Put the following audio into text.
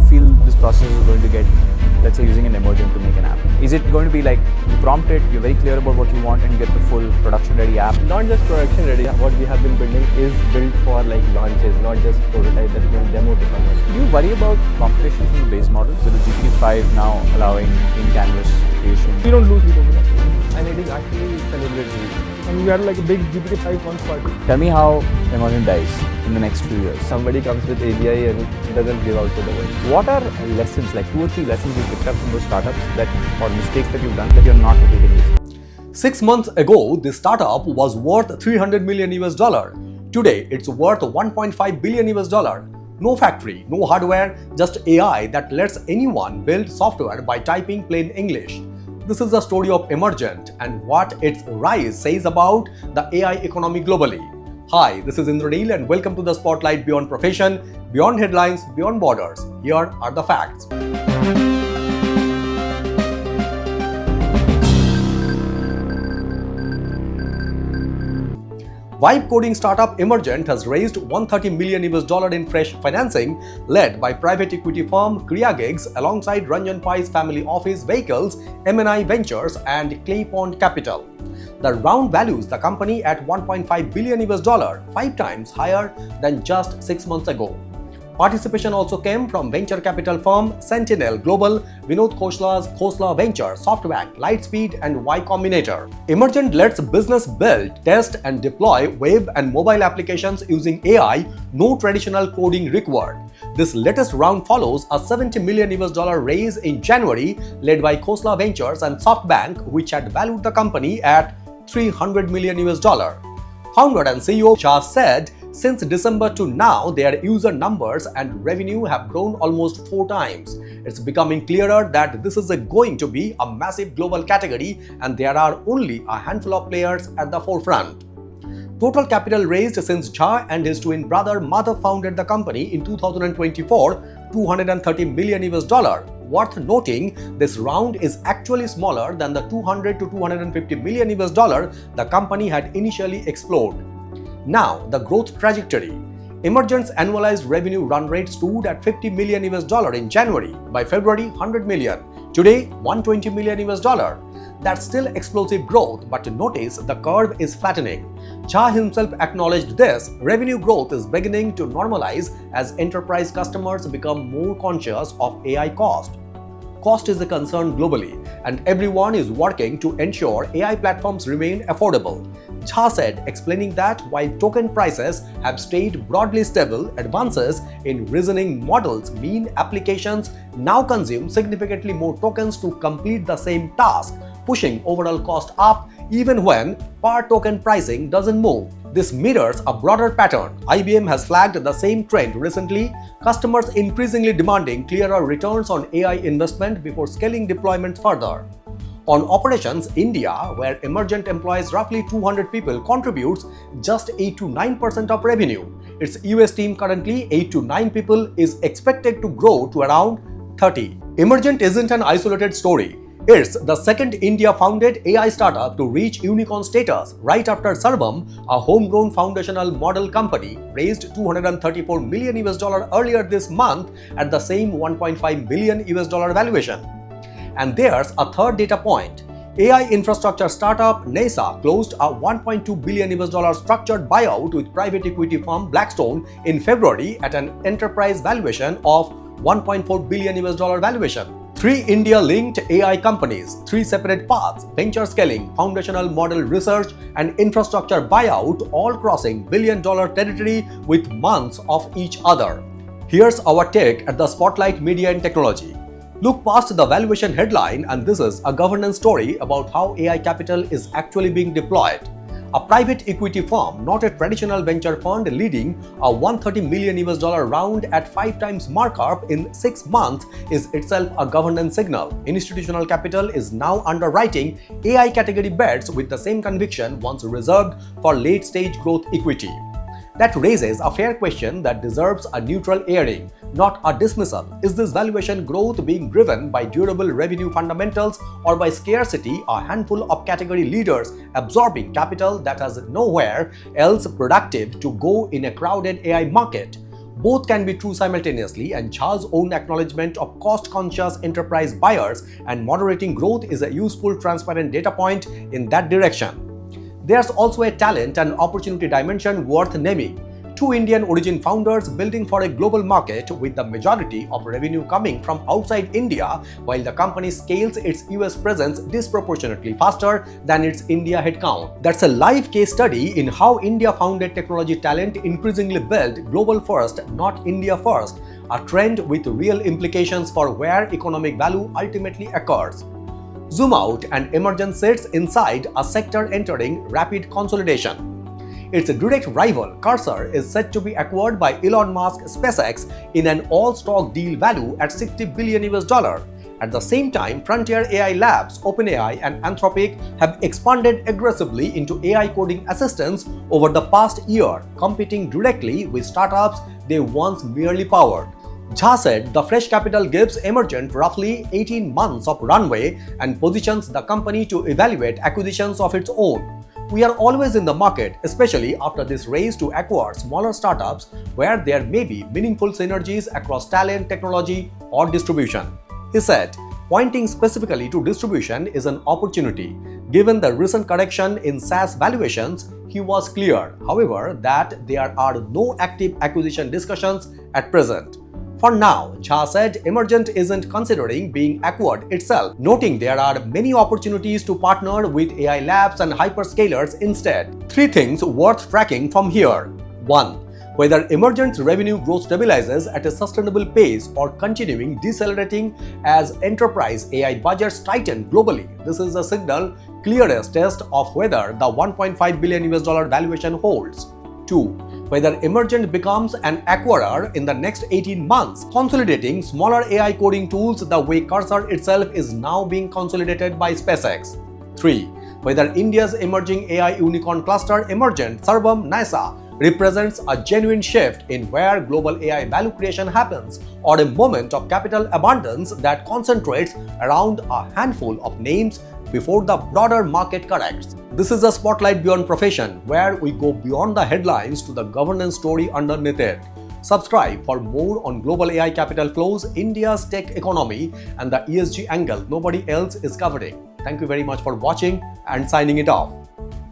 feel this process is going to get, let's say, using an Emergent to make an app? Is it going to be like you prompt it, you're very clear about what you want, and you get the full production-ready app? Not just production-ready. What we have been building is built for like launches, not just prototype that we can demo to someone. Do you worry about competition from the base model? So the GPT-5 now allowing in-canvas creation. We don't lose sleep over that. And it is actually celebrated. And we had like a big GPT-5 launch party. Tell me how Emergent dies in the next few years. Somebody comes with AGI and doesn't give out to the world. What are lessons, like 2 or 3 lessons you picked up from those startups or mistakes that you've done that you're not repeating this? 6 months ago, this startup was worth $300 million US. Today, it's worth $1.5 billion US. No factory, no hardware, just AI that lets anyone build software by typing plain English. This is the story of Emergent and what its rise says about the AI economy globally. Hi, this is Indranil and welcome to the Spotlight Beyond Profession, Beyond Headlines, Beyond Borders. Here are the facts. Vibe coding startup Emergent has raised $130 million US in fresh financing led by private equity firm Creaegis alongside Ranjan Pai's family office vehicles M&I Ventures and Clay Pond Capital. The round values the company at $1.5 billion US, 5 times higher than just 6 months ago. Participation also came from venture capital firm Sentinel Global, Vinod Khosala's Khosla Venture, SoftBank, Lightspeed, and Y Combinator. Emergent lets business build, test, and deploy web and mobile applications using AI, no traditional coding required. This latest round follows a $70 million US raise in January led by Khosla Ventures and SoftBank, which had valued the company at $300 million US. Founder and CEO Shah said, since December to now, their user numbers and revenue have grown almost 4 times. It's becoming clearer that this is going to be a massive global category and there are only a handful of players at the forefront. Total capital raised since Jha and his twin brother Madhav founded the company in 2024, $230 million US. Worth noting, this round is actually smaller than the $200 to $250 million US the company had initially explored. Now, the growth trajectory. Emergent's annualized revenue run rate stood at $50 million US in January. By February, $100 million. Today, $120 million US. That's still explosive growth, but notice the curve is flattening. Jha himself acknowledged this. Revenue growth is beginning to normalize as enterprise customers become more conscious of AI cost. Cost is a concern globally, and everyone is working to ensure AI platforms remain affordable. Jha said, explaining that while token prices have stayed broadly stable, advances in reasoning models mean applications now consume significantly more tokens to complete the same task, pushing overall cost up even when per token pricing doesn't move. This mirrors a broader pattern. IBM has flagged the same trend recently, customers increasingly demanding clearer returns on AI investment before scaling deployment further. On operations, India, where Emergent employs roughly 200 people, contributes just 8 to 9% of revenue. Its US team, currently 8 to 9 people, is expected to grow to around 30. Emergent isn't an isolated story. It's the second India-founded AI startup to reach unicorn status right after Sarvam, a homegrown foundational model company, raised $234 million US earlier this month at the same $1.5 billion US valuation. And there's a third data point. AI infrastructure startup NASA closed a $1.2 billion US structured buyout with private equity firm Blackstone in February at an enterprise valuation of $1.4 billion US valuation. 3 India-linked AI companies, 3 separate paths: venture scaling, foundational model research, and infrastructure buyout, all crossing billion-dollar territory with months of each other. Here's our take at the Spotlight Media and Technology. Look past the valuation headline, and this is a governance story about how AI capital is actually being deployed. A private equity firm, not a traditional venture fund, leading a $130 million US round at 5 times markup in 6 months is itself a governance signal. Institutional capital is now underwriting AI category bets with the same conviction once reserved for late-stage growth equity. That raises a fair question that deserves a neutral airing, not a dismissal. Is this valuation growth being driven by durable revenue fundamentals or by scarcity, a handful of category leaders absorbing capital that has nowhere else productive to go in a crowded AI market? Both can be true simultaneously, and Jha's own acknowledgement of cost-conscious enterprise buyers and moderating growth is a useful, transparent data point in that direction. There's also a talent and opportunity dimension worth naming. Two Indian origin founders building for a global market with the majority of revenue coming from outside India, while the company scales its US presence disproportionately faster than its India headcount. That's a live case study in how India-founded technology talent increasingly build global first, not India first, a trend with real implications for where economic value ultimately occurs. Zoom out, and Emergent sits inside a sector entering rapid consolidation. Its direct rival, Cursor, is set to be acquired by Elon Musk's SpaceX in an all-stock deal value at $60 billion. At the same time, Frontier AI Labs, OpenAI, and Anthropic have expanded aggressively into AI coding assistants over the past year, competing directly with startups they once merely powered. Jha said the fresh capital gives Emergent roughly 18 months of runway and positions the company to evaluate acquisitions of its own. We are always in the market, especially after this race to acquire smaller startups where there may be meaningful synergies across talent, technology, or distribution. He said, pointing specifically to distribution is an opportunity. Given the recent correction in SaaS valuations, he was clear, however, that there are no active acquisition discussions at present. For now, Jha said Emergent isn't considering being acquired itself, noting there are many opportunities to partner with AI labs and hyperscalers instead. Three things worth tracking from here. 1. Whether Emergent's revenue growth stabilizes at a sustainable pace or continuing decelerating as enterprise AI budgets tighten globally. This is the signal clearest test of whether the $1.5 billion valuation holds. 2. Whether Emergent becomes an acquirer in the next 18 months, consolidating smaller AI coding tools the way Cursor itself is now being consolidated by SpaceX. 3. Whether India's emerging AI unicorn cluster Emergent, Sarvam, NASA represents a genuine shift in where global AI value creation happens, or a moment of capital abundance that concentrates around a handful of names before the broader market corrects. This is a spotlight beyond profession, where we go beyond the headlines to the governance story underneath it. Subscribe for more on global AI capital flows, India's tech economy, and the ESG angle nobody else is covering. Thank you very much for watching and signing it off.